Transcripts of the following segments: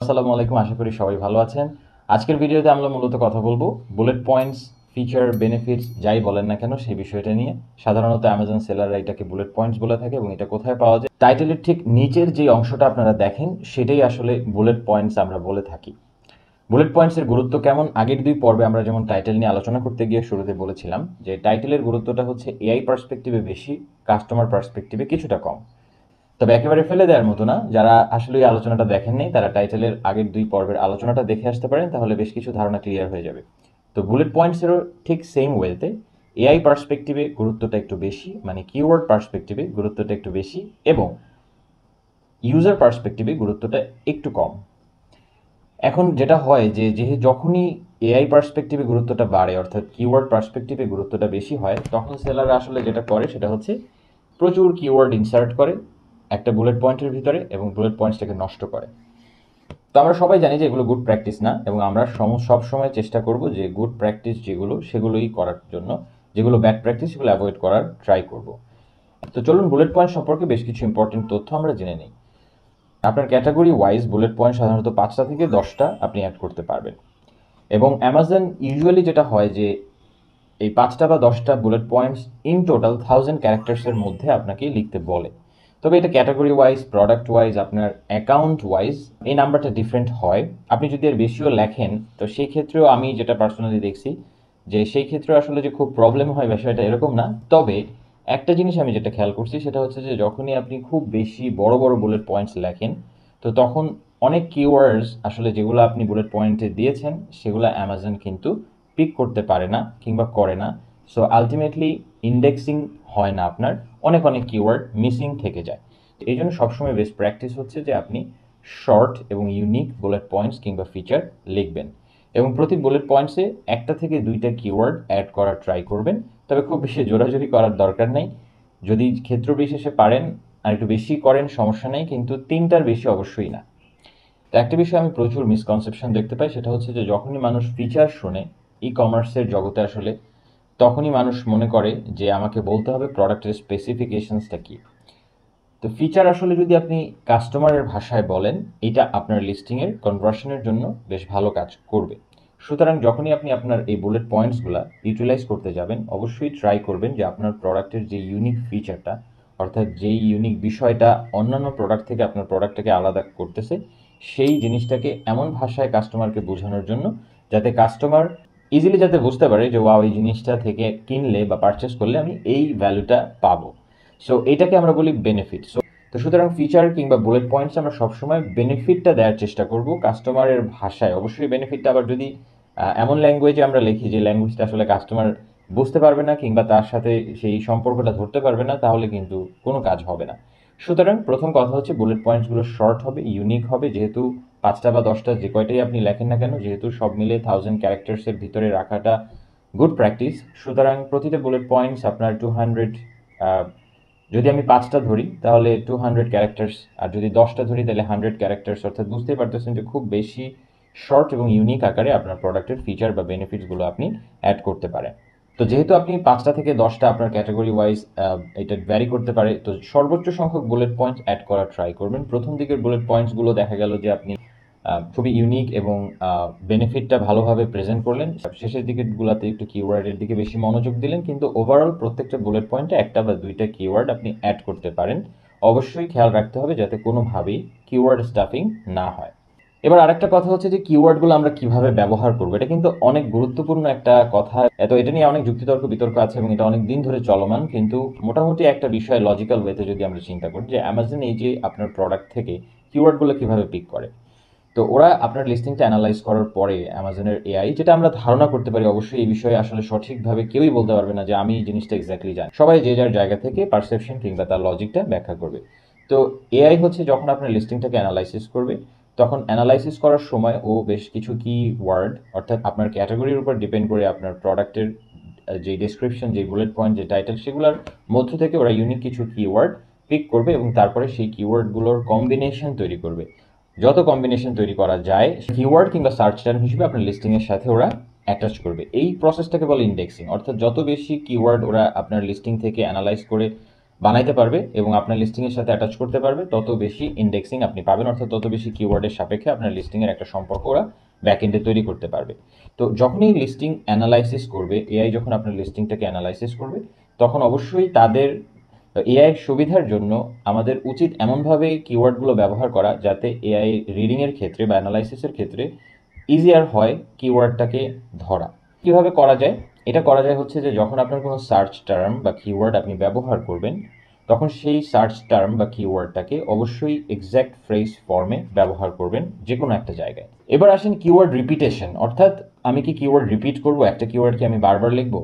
আসসালামু আলাইকুম, আশা করি সবাই ভালো আছেন। আজকের ভিডিওতে আমরা মূলত কথা বলবো বুলেট পয়েন্টস, ফিচার, বেনিফিটস যাই বলেন না কেন সেই বিষয়টা নিয়ে। সাধারণত অ্যামাজন সেলাররা এটাকে বুলেট পয়েন্টস বলে থাকে এবং এটা কোথায় পাওয়া যায়? টাইটেলের ঠিক নিচের যে অংশটা আপনারা দেখেন সেটাই আসলে বুলেট পয়েন্টস আমরা বলে থাকি। বুলেট পয়েন্টসের গুরুত্ব কেমন? আগের দুই পর্বে আমরা যেমন টাইটেল নিয়ে আলোচনা করতে গিয়ে শুরুতে বলেছিলাম যে টাইটেলের গুরুত্বটা হচ্ছে এআই পার্সপেক্টিভে বেশি, কাস্টমার পার্সপেক্টিভে কিছুটা কম। তবে একেবারে ফেলে দেওয়ার মতো না। যারা আসলে এই আলোচনাটা দেখেন নাই তারা টাইটেলের আগের দুই পর্বের আলোচনাটা দেখে আসতে পারেন, তাহলে বেশ কিছু ধারণা ক্লিয়ার হয়ে যাবে। তো বুলেট পয়েন্টসেরও ঠিক সেম ওয়েতে এআই পার্সপেক্টিভে গুরুত্বটা একটু বেশি, মানে কিওয়ার্ড পার্সপেক্টিভে গুরুত্বটা একটু বেশি, এবং ইউজার পার্সপেক্টিভে গুরুত্বটা একটু কম। এখন যেটা হয় যে যখনই এআই পার্সপেক্টিভে গুরুত্বটা বাড়ে, অর্থাৎ কিওয়ার্ড পার্সপেক্টিভে গুরুত্বটা বেশি হয়, তখন সেলাররা আসলে যেটা করে সেটা হচ্ছে প্রচুর কিওয়ার্ড ইনসার্ট করে একটা বুলেট পয়েন্টের ভিতরে এবং বুলেট পয়েন্টসটাকে নষ্ট করে। তো আমরা সবাই জানি যে এগুলো গুড প্র্যাকটিস না, এবং আমরা সব সময় চেষ্টা করব যে গুড প্র্যাকটিস যেগুলো সেগুলোই করার জন্য, যেগুলো ব্যাড প্র্যাকটিস সেগুলো অ্যাভয়েড করার ট্রাই করব। তো চলুন বুলেট পয়েন্ট সম্পর্কে বেশ কিছু ইম্পর্টেন্ট তথ্য আমরা জেনে নিই। আপনার ক্যাটাগরি ওয়াইজ বুলেট পয়েন্ট সাধারণত 5টা থেকে 10টা আপনি অ্যাড করতে পারবেন, এবং অ্যামাজন ইউজুয়ালি যেটা হয় যে এই 5টা বা 10টা বুলেট পয়েন্টস ইন টোটাল 1000 ক্যারেক্টার্সের মধ্যে আপনাকে লিখতে বলে। তবে এটা ক্যাটাগরি ওয়াইজ, প্রোডাক্ট ওয়াইজ, আপনার অ্যাকাউন্ট ওয়াইজ এই নাম্বারটা ডিফারেন্ট হয়। আপনি যদি এর বেশিও লেখেন তো সেই ক্ষেত্রেও আমি যেটা পার্সোনালি দেখছি যে সেই ক্ষেত্রে আসলে যে খুব প্রবলেম হয় বিষয়টা এরকম না। তবে একটা জিনিস আমি যেটা খেয়াল করছি সেটা হচ্ছে যে যখনই আপনি খুব বেশি বড় বড় বুলেট পয়েন্টস লেখেন, তো তখন অনেক কিওয়ার্ডস আসলে যেগুলো আপনি বুলেট পয়েন্টে দিয়েছেন সেগুলো অ্যামাজন কিন্তু পিক করতে পারে না কিংবা করে না। সো আলটিমেটলি ইন্ডেক্সিং হয় না, আপনার অনেক অনেক কিওয়ার্ড মিসিং থেকে যায়। এই জন্য সবসময় বেস্ট প্র্যাকটিস হচ্ছে যে আপনি শর্ট এবং ইউনিক বুলেট পয়েন্টস কিংবা ফিচার লিখবেন, এবং প্রতি বুলেট পয়েন্টসে একটা থেকে দুইটা কিওয়ার্ড অ্যাড করার ট্রাই করবেন। তবে খুব বেশি জোরাজুরি করার দরকার নেই। যদি ক্ষেত্র বিশেষে পারেন আর একটু বেশি করেন সমস্যা নেই, কিন্তু 3টার বেশি অবশ্যই না। তো একটা বিষয় আমি প্রচুর মিসকনসেপশন দেখতে পাই, সেটা হচ্ছে যে যখনই মানুষ ফিচার শোনে ই কমার্সের জগতে আসলে, তখনই মানুষ মনে করে যে আমাকে বলতে হবে প্রোডাক্টের স্পেসিফিকেশনসটা কি। তো ফিচার আসলে যদি আপনি কাস্টমারের ভাষায় বলেন, এটা আপনার লিস্টিংয়ের কনভার্সনের জন্য বেশ ভালো কাজ করবে। সুতরাং যখনই আপনি আপনার এই বুলেট পয়েন্টসগুলো ইউটিলাইজ করতে যাবেন, অবশ্যই ট্রাই করবেন যে আপনার প্রোডাক্টের যে ইউনিক ফিচারটা, অর্থাৎ যেই ইউনিক বিষয়টা অন্যান্য প্রোডাক্ট থেকে আপনার প্রোডাক্টটাকে আলাদা করতেছে, সেই জিনিসটাকে এমন ভাষায় কাস্টমারকে বোঝানোর জন্য যাতে কাস্টমার ইজিলি যাতে বুঝতে পারে যে ওয়াও, এই জিনিসটা থেকে কিনলে বা পারচেস করলে আমি এই ভ্যালুটা পাবো। সো এটাকে আমরা বলি বেনিফিট। তো সুতরাং ফিচার কিংবা বুলেট পয়েন্টস আমরা সবসময় বেনিফিটটা দেওয়ার চেষ্টা করব কাস্টমারের ভাষায়। অবশ্যই বেনিফিটটা আবার যদি এমন ল্যাঙ্গুয়েজে আমরা লিখি যে ল্যাঙ্গুয়েজটা আসলে কাস্টমার বুঝতে পারবে না কিংবা তার সাথে সেই সম্পর্কটা ধরতে পারবে না, তাহলে কিন্তু কোনো কাজ হবে না। সুতরাং প্রথম কথা হচ্ছে বুলেট পয়েন্টসগুলো শর্ট হবে, ইউনিক হবে। যেহেতু 5টা বা 10টা যে কয়টাই আপনি লেখেন না কেন, যেহেতু সব মিলে 1000 ক্যারেক্টার্সের ভিতরে রাখাটা গুড প্র্যাকটিস, সুতরাং প্রতিটা বুলেট পয়েন্টস আপনার 200, যদি আমি 5টা ধরি তাহলে 200 ক্যারেক্টার্স, আর যদি 10টা ধরি তাহলে 100 ক্যারেক্টার্স। অর্থাৎ বুঝতেই পারতেছেন যে খুব বেশি শর্ট এবং ইউনিক আকারে আপনার প্রোডাক্টের ফিচার বা বেনিফিটসগুলো আপনি অ্যাড করতে পারেন। তো যেহেতু আপনি 5টা থেকে 10টা আপনার ক্যাটাগরি ওয়াইজ এটা ভ্যারি করতে পারে, তো সর্বোচ্চ সংখ্যক বুলেট পয়েন্টস অ্যাড করার ট্রাই করবেন। প্রথম দিকের বুলেট পয়েন্টসগুলো দেখা গেল যে আপনি খুবই ইউনিক এবং বেনিফিটটা ভালোভাবে প্রেজেন্ট করলেন, শেষের দিকেরগুলোতে একটু কিওয়ার্ডের দিকে বেশি মনোযোগ দিলেন, কিন্তু ওভারঅল প্রত্যেকটা বুলেট পয়েন্টে একটা বা দুইটা কিওয়ার্ড আপনি অ্যাড করতে পারেন। অবশ্যই খেয়াল রাখতে হবে যাতে কোনোভাবেই কিওয়ার্ড স্টাফিং না হয়। এবার আরেকটা কথা হচ্ছে যে কিওয়ার্ডগুলো আমরা কিভাবে ব্যবহার করবো, এটা কিন্তু অনেক গুরুত্বপূর্ণ একটা কথা। এটা নিয়ে অনেক যুক্তিতর্ক বিতর্ক আছে এবং এটা অনেক দিন ধরে চলমান, কিন্তু মোটামুটি একটা বিষয় লজিক্যাল ওয়েতে যদি আমরা চিন্তা করি যে অ্যামাজন এই যে আপনার প্রোডাক্ট থেকে কিওয়ার্ডগুলো কিভাবে পিক করে, তো ওরা আপনার লিস্টিংটা অ্যানালাইজ করার পরে অ্যামাজনের এআই, যেটা আমরা ধারণা করতে পারি, অবশ্যই এই বিষয়ে আসলে সঠিকভাবে কেউই বলতে পারবে না যে আমি এই জিনিসটা এক্স্যাক্টলি জানি। সবাই যে যার জায়গা থেকে পারসেপশন কিংবা তার লজিকটা ব্যাখ্যা করবে। তো এআই হচ্ছে যখন আপনার লিস্টিংটাকে অ্যানালাইসিস করবে, তখন অ্যানালাইসিস করার সময় ও বেশ কিছু কি ওয়ার্ড, অর্থাৎ আপনার ক্যাটাগরির উপর ডিপেন্ড করে আপনার প্রোডাক্টের যে ডেসক্রিপশন, যে বুলেট পয়েন্ট, যে টাইটেল, সেগুলোর মধ্য থেকে ওরা ইউনিক কিছু কিওয়ার্ড পিক করবে এবং তারপরে সেই কিওয়ার্ডগুলোর কম্বিনেশন তৈরি করবে। যত কম্বিনেশন তৈরি করা যায় কিওয়ার্ড কিংবা সার্চ টার্ম হিসেবে আপনার লিস্টিংয়ের সাথে ওরা অ্যাটাচ করবে। এই প্রসেসটাকে বলে ইন্ডেক্সিং। অর্থাৎ যত বেশি কিওয়ার্ড ওরা আপনার লিস্টিং থেকে অ্যানালাইজ করে বানাইতে পারবে এবং আপনার লিস্টিংয়ের সাথে অ্যাটাচ করতে পারবে, তত বেশি ইন্ডেক্সিং আপনি পাবেন, অর্থাৎ তত বেশি কিওয়ার্ডের সাপেক্ষে আপনার লিস্টিংয়ের একটা সম্পর্ক ওরা ব্যাকএন্ডে তৈরি করতে পারবে। তো যখনই লিস্টিং অ্যানালাইসিস করবে, এআই যখন আপনার লিস্টিংটাকে অ্যানালাইসিস করবে, তখন অবশ্যই তাদের এআই সুবিধার জন্য আমাদের উচিত এমনভাবে কিওয়ার্ডগুলো ব্যবহার করা যাতে এআই রিডিংয়ের ক্ষেত্রে বা অ্যানালাইসিসের ক্ষেত্রে ইজিয়ার হয় কিওয়ার্ডটাকে ধরা। কিভাবে করা যায়? এটা করা যায় হচ্ছে যে যখন আপনার কোনো সার্চ টার্ম বা কিওয়ার্ড আপনি ব্যবহার করবেন, তখন সেই সার্চ টার্ম বা কিওয়ার্ডটাকে অবশ্যই এক্স্যাক্ট ফ্রেজ ফর্মে ব্যবহার করবেন যে কোনো একটা জায়গায়। এবার আসেন কিওয়ার্ড রিপিটেশন, অর্থাৎ আমি কি কিওয়ার্ড রিপিট করব, একটা কিওয়ার্ড কি আমি বারবার লিখবো?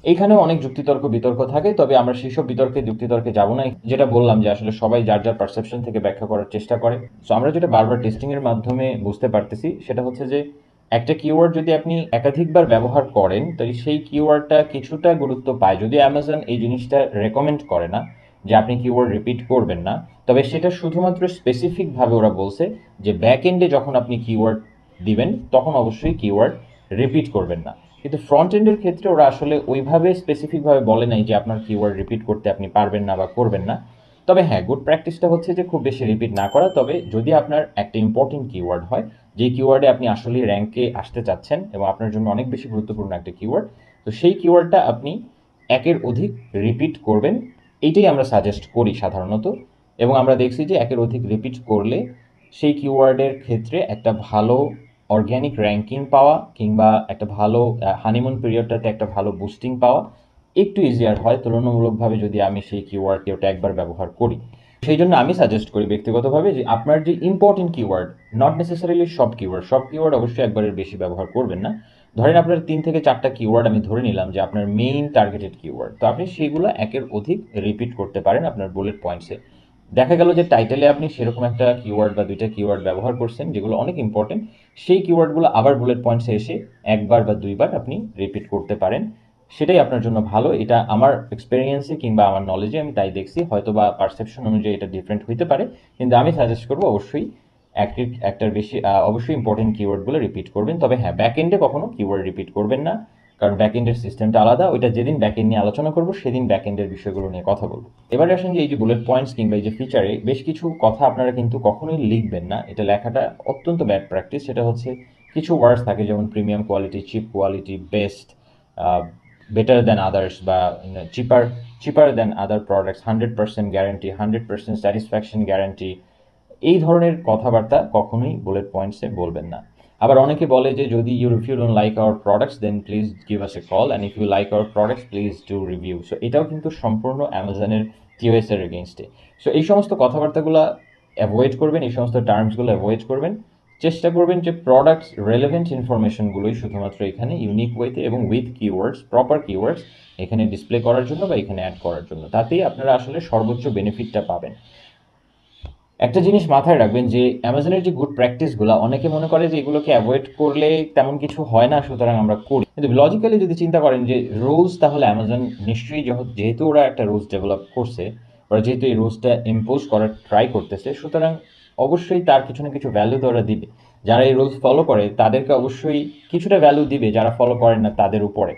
এইখানেও অনেক যুক্তিতর্ক বিতর্ক থাকে, তবে আমরা সেসব যুক্তিতর্কে যাব না। যেটা বললাম যে আসলে সবাই যার যার পারসেপশন থেকে ব্যাখ্যা করার চেষ্টা করে। সো আমরা যেটা বারবার টেস্টিংয়ের মাধ্যমে বুঝতে পারতেছি সেটা হচ্ছে যে একটা কিওয়ার্ড যদি আপনি একাধিকবার ব্যবহার করেন, তাহলে সেই কিওয়ার্ডটা কিছুটা গুরুত্ব পায়। যদি অ্যামাজন এই জিনিসটা রেকমেন্ড করে না যে আপনি কিওয়ার্ড রিপিট করবেন না, তবে সেটা শুধুমাত্র স্পেসিফিকভাবে ওরা বলছে যে ব্যাক এন্ডে যখন আপনি কিওয়ার্ড দিবেন তখন অবশ্যই কিওয়ার্ড রিপিট করবেন না। কিন্তু ফ্রন্ট এন্ডের ক্ষেত্রে ওরা আসলে ওইভাবে স্পেসিফিকভাবে বলে নাই যে আপনার কিওয়ার্ড রিপিট করতে আপনি পারবেন না বা করবেন না। তবে হ্যাঁ, গুড প্র্যাকটিসটা হচ্ছে যে খুব বেশি রিপিট না করা। তবে যদি আপনার একটা ইম্পর্টেন্ট কিওয়ার্ড হয়, যে কিওয়ার্ডে আপনি আসলে র্যাঙ্কে আসতে চাচ্ছেন এবং আপনার জন্য অনেক বেশি গুরুত্বপূর্ণ একটা কিওয়ার্ড, তো সেই কিওয়ার্ডটা আপনি একের অধিক রিপিট করবেন। এইটাই আমরা সাজেস্ট করি সাধারণত, এবং আমরা দেখছি যে একের অধিক রিপিট করলে সেই কিওয়ার্ডের ক্ষেত্রে একটা ভালো অর্গ্যানিক র্যাঙ্কিং পাওয়া কিংবা একটা ভালো হানিমুন পিরিয়ডটাতে একটা ভালো বুস্টিং পাওয়া একটু ইজিয়ার হয় তুলনামূলকভাবে যদি আমি সেই কিওয়ার্ডকে ওটা একবার ব্যবহার করি। সেই জন্য আমি সাজেস্ট করি ব্যক্তিগতভাবে যে আপনার যে ইম্পর্টেন্ট কিওয়ার্ড, নট নেসেসারিলি সব কিওয়ার্ড অবশ্যই একবারের বেশি ব্যবহার করবেন না। ধরেন আপনার 3 থেকে 4টা কিওয়ার্ড আমি ধরে নিলাম যে আপনার মেইন টার্গেটেড কিওয়ার্ড, তো আপনি সেগুলো একের অধিক রিপিট করতে পারেন আপনার বুলেট পয়েন্টসে। দেখা গেল যে টাইটেলে আপনি সেরকম একটা কিওয়ার্ড বা 2টা কিওয়ার্ড ব্যবহার করছেন যেগুলো অনেক ইম্পর্টেন্ট, সেই কিওয়ার্ডগুলো আবার বুলেট পয়েন্টসে এসে একবার বা 2বার আপনি রিপিট করতে পারেন। সেটাই আপনার জন্য ভালো। এটা আমার এক্সপেরিয়েন্সে কিংবা আমার নলেজে আমি তাই দেখছি। হয়তো বা পারসেপশন অনুযায়ী এটা ডিফারেন্ট হইতে পারে, কিন্তু আমি সাজেস্ট করবো অবশ্যই একটার বেশি অবশ্যই ইম্পর্টেন্ট কিওয়ার্ডগুলো রিপিট করবেন। তবে হ্যাঁ, ব্যাক এন্ডে কখনো কিওয়ার্ড রিপিট করবেন না, কারণ ব্যাক এন্ডের সিস্টেমটা আলাদা। ওইটা যেদিন ব্যাক এন্ড নিয়ে আলোচনা করবো সেদিন ব্যাক এন্ডের বিষয়গুলো নিয়ে কথা বলবো। এবারে আসেন যে এই যে বুলেট পয়েন্টস কিংবা এই যে ফিচারে বেশ কিছু কথা আপনারা কিন্তু কখনোই লিখবেন না, এটা লেখাটা অত্যন্ত ব্যাড প্র্যাকটিস। সেটা হচ্ছে কিছু ওয়ার্ডস থাকে যেমন premium quality, cheap quality, best, better than others, বা cheaper than other products, 100% guarantee, 100% satisfaction guarantee, এই ধরনের কথাবার্তা কখনোই বুলেট পয়েন্টসে বলবেন না। আবার অনেকে বলে যে যদি if you don't like our products then please give us a call, and if you like our products please do review. So এটাও কিন্তু সম্পূর্ণ অ্যামাজনের টিওএস এর এগেনস্টে। সো এই সমস্ত কথাবার্তাগুলো অ্যাভয়েড করবেন, এই সমস্ত টার্মসগুলো অ্যাভয়েড করবেন। চেষ্টা করবেন যে প্রোডাক্টস রেলেভেন্ট ইনফরমেশনগুলোই শুধুমাত্র এখানে ইউনিক ওয়েতে এবং উইথ কিওয়ার্ডস, প্রপার কিওয়ার্ডস এখানে ডিসপ্লে করার জন্য বা এখানে অ্যাড করার জন্য, তাতেই আপনারা আসলে সর্বোচ্চ বেনিফিটটা পাবেন। একটা জিনিস মাথায় রাখবেন যে অ্যামাজনের যে গুড প্র্যাকটিসগুলো, অনেকে মনে করে যে এগুলোকে অ্যাভয়েড করলে তেমন কিছু হয় না সুতরাং আমরা করি, কিন্তু লজিক্যালি যদি চিন্তা করেন যে রুলস, তাহলে অ্যামাজন নিশ্চয়ই যেহেতু ওরা একটা রুলস ডেভেলপ করছে, ওরা যেহেতু এই রুলসটা ইম্পোজ করার ট্রাই করতেছে, সুতরাং অবশ্যই তার কিছু না কিছু ভ্যালু তো ওরা দিবে। যারা এই রুলস ফলো করে তাদেরকে অবশ্যই কিছুটা ভ্যালু দিবে, যারা ফলো করেন না তাদের উপরে।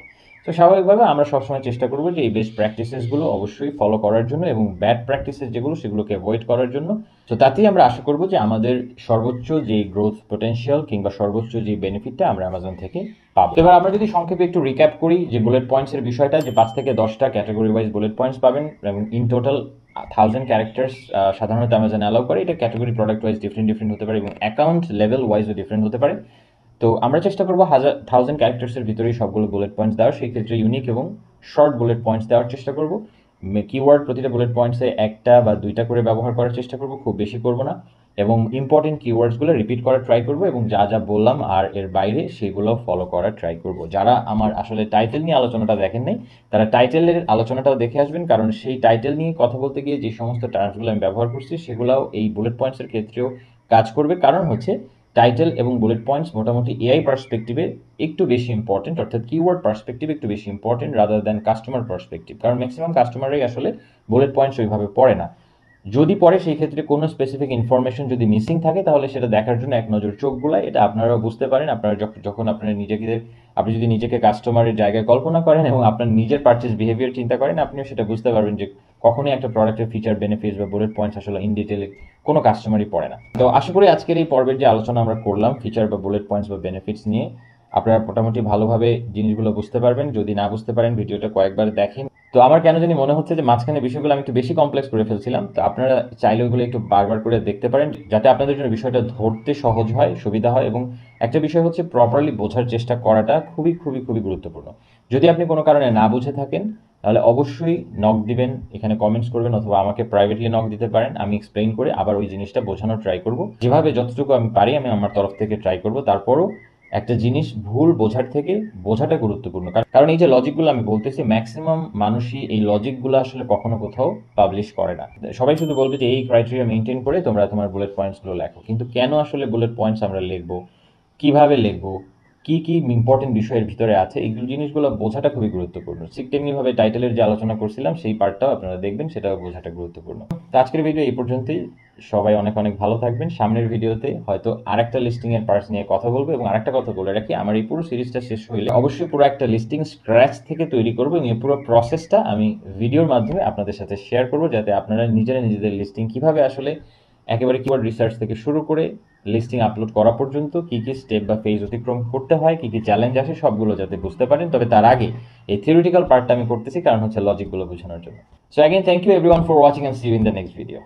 তো স্বাভাবিকভাবে আমরা সবসময় চেষ্টা করবো যে এই বেস্ট প্র্যাকটিসেসগুলো অবশ্যই ফলো করার জন্য এবং ব্যাড প্র্যাকটিসেস যেগুলো সেগুলোকে অ্যাভয়েড করার জন্য। তো তাতেই আমরা আশা করবো যে আমাদের সর্বোচ্চ যে গ্রোথ পোটেনশিয়াল কিংবা সর্বোচ্চ যে বেনিফিটটা আমরা অ্যামাজন থেকে পাবো। এবার আমরা যদি সংক্ষেপে একটু রিক্যাপ করি যে বুলেট পয়েন্টসের বিষয়টা, যে 5 থেকে 10টা ক্যাটাগরি ওয়াইজ বুলেট পয়েন্টস পাবেন এবং ইন টোটাল 1000 ক্যারেক্টার্স সাধারণত অ্যামাজন অ্যালাউ করে। এটা ক্যাটাগরি প্রোডাক্ট ওয়াইজ ডিফারেন্ট হতে পারে এবং অ্যাকাউন্ট লেভেল ওয়াইজও ডিফারেন্ট হতে পারে। তো আমরা চেষ্টা করবো 1000 ক্যারেক্টার্সের ভিতরেই সবগুলো বুলেট পয়েন্টস দেওয়ার, সেই ক্ষেত্রে ইউনিক এবং শর্ট বুলেট পয়েন্টস দেওয়ার চেষ্টা করবো। কিওয়ার্ড প্রতিটা বুলেট পয়েন্টসে 1টা বা 2টা করে ব্যবহার করার চেষ্টা করবো, খুব বেশি করবো না, এবং ইম্পর্টেন্ট কিওয়ার্ডসগুলো রিপিট করার ট্রাই করবো এবং যা যা বললাম আর এর বাইরে সেগুলো ফলো করার ট্রাই করবো। যারা আমার আসলে টাইটেল নিয়ে আলোচনাটা দেখেন নাই তারা টাইটেলের আলোচনাটাও দেখে আসবেন, কারণ সেই টাইটেল নিয়ে কথা বলতে গিয়ে যে সমস্ত টার্মসগুলো আমি ব্যবহার করছি সেগুলোও এই বুলেট পয়েন্টসের ক্ষেত্রেও কাজ করবে। কারণ হচ্ছে টাইটেল এবং বুলেট পয়েন্টস মোটামুটি এআই পার্সপেক্টিভে একটু বেশি ইম্পর্টেন্ট, অর্থাৎ কিওয়ার্ড পার্সপেক্টিভ একটু বেশি important rather than customer perspective. কারণ ম্যাক্সিমাম কাস্টমারই আসলে বুলেট পয়েন্টস ওইভাবে পড়ে না। যদি পড়ে সেই ক্ষেত্রে কোনো স্পেসিফিক ইনফরমেশন যদি মিসিং থাকে তাহলে সেটা দেখার জন্য এক নজর চোখ বুলায়। এটা আপনারাও বুঝতে পারেন। আপনারা যখন আপনি যদি নিজেকে কাস্টমারের জায়গায় কল্পনা করেন এবং আপনার নিজের পারচেজ বিহেভিয়ার চিন্তা করেন, আপনিও সেটা বুঝতে পারবেন যে কখনোই একটা প্রোডাক্টের ফিচার বেনিফিটস বা বুলেট পয়েন্টস আসলে ইন ডিটেইলে কোনো কাস্টমারই পড়ে না। তো আশা করি আজকের এই পর্বের যে আলোচনা আমরা করলাম ফিচার বা বুলেট পয়েন্টস বা বেনিফিটস নিয়ে, আপনারা মোটামুটি ভালোভাবে জিনিসগুলো বুঝতে পারবেন। যদি না বুঝতে পারেন ভিডিওটা কয়েকবার দেখেন। তো আমার কেন জানি মনে হচ্ছে যে মাঝখানে বিষয়গুলো আমি একটু বেশি কমপ্লেক্স করে ফেলছিলাম। তো আপনারা চাইলে ওইগুলো একটু বারবার করে দেখতে পারেন, যাতে আপনাদের জন্য বিষয়টা ধরতে সহজ হয়, সুবিধা হয়। এবং একটা বিষয় হচ্ছে প্রপারলি বোঝার চেষ্টা করাটা খুবই খুবই খুবই গুরুত্বপূর্ণ। যদি আপনি কোনো কারণে না বুঝে থাকেন তাহলে অবশ্যই নক দিবেন, এখানে কমেন্টস করবেন, অথবা আমাকে প্রাইভেটলি নক দিতে পারেন। আমি এক্সপ্লেইন করে আবার ওই জিনিসটা বোঝানোর ট্রাই করব, যেভাবে যতটুকু আমি পারি আমি আমার তরফ থেকে ট্রাই করব। তারপরও একটা জিনিস ভুল বোঝার থেকে বোঝাটা গুরুত্বপূর্ণ, কারণ এই যে লজিকগুলো আমি বলতেছি ম্যাক্সিমাম মানুষই এই লজিকগুলো আসলে কখনো কোথাও পাবলিশ করে না। সবাই শুধু বলবে যে এই ক্রাইটেরিয়া মেনটেন করে তোমরা তোমার বুলেট পয়েন্টসগুলো লেখো, কিন্তু কেন আসলে বুলেট পয়েন্টস আমরা লিখবো, কিভাবে লিখবো, কি কি ইম্পর্টেন্ট বিষয়ের ভিতরে আছে, এইগুলো জিনিসগুলো বোঝাটা খুবই গুরুত্বপূর্ণ। ঠিক তেমনিভাবে টাইটেলের যে আলোচনা করছিলাম সেই পার্টটাও আপনারা দেখবেন, সেটাও বোঝাটা গুরুত্বপূর্ণ। তো আজকের ভিডিও এই পর্যন্তই। সবাই অনেক অনেক ভালো থাকবেন। সামনের ভিডিওতে হয়তো আরেকটা লিস্টিং এর পার্টস নিয়ে কথা বলবো। এবং আরেকটা কথা বলে রাখি, আমার এই পুরো সিরিজটা শেষ হইলে অবশ্যই পুরো একটা লিস্টিং স্ক্র্যাচ থেকে তৈরি করবো, এবং এই পুরো প্রসেসটা আমি ভিডিওর মাধ্যমে আপনাদের সাথে শেয়ার করবো, যাতে আপনারা নিজেরা নিজেদের লিস্টিং কিভাবে আসলে একেবারে কিওয়ার্ড রিসার্চ থেকে শুরু করে লিস্টিং আপলোড করা পর্যন্ত কি কি স্টেপ বা ফেজ অতিক্রম করতে হয়, কি কি চ্যালেঞ্জ আসে, সবগুলো যাতে বুঝতে পারেন। তবে তার আগে এই থিওরিটিক্যাল পার্টটা আমি করতেছি কারণ হচ্ছে লজিকগুলো বোঝানোর জন্য। So again thank you everyone for watching, and see you in the next video.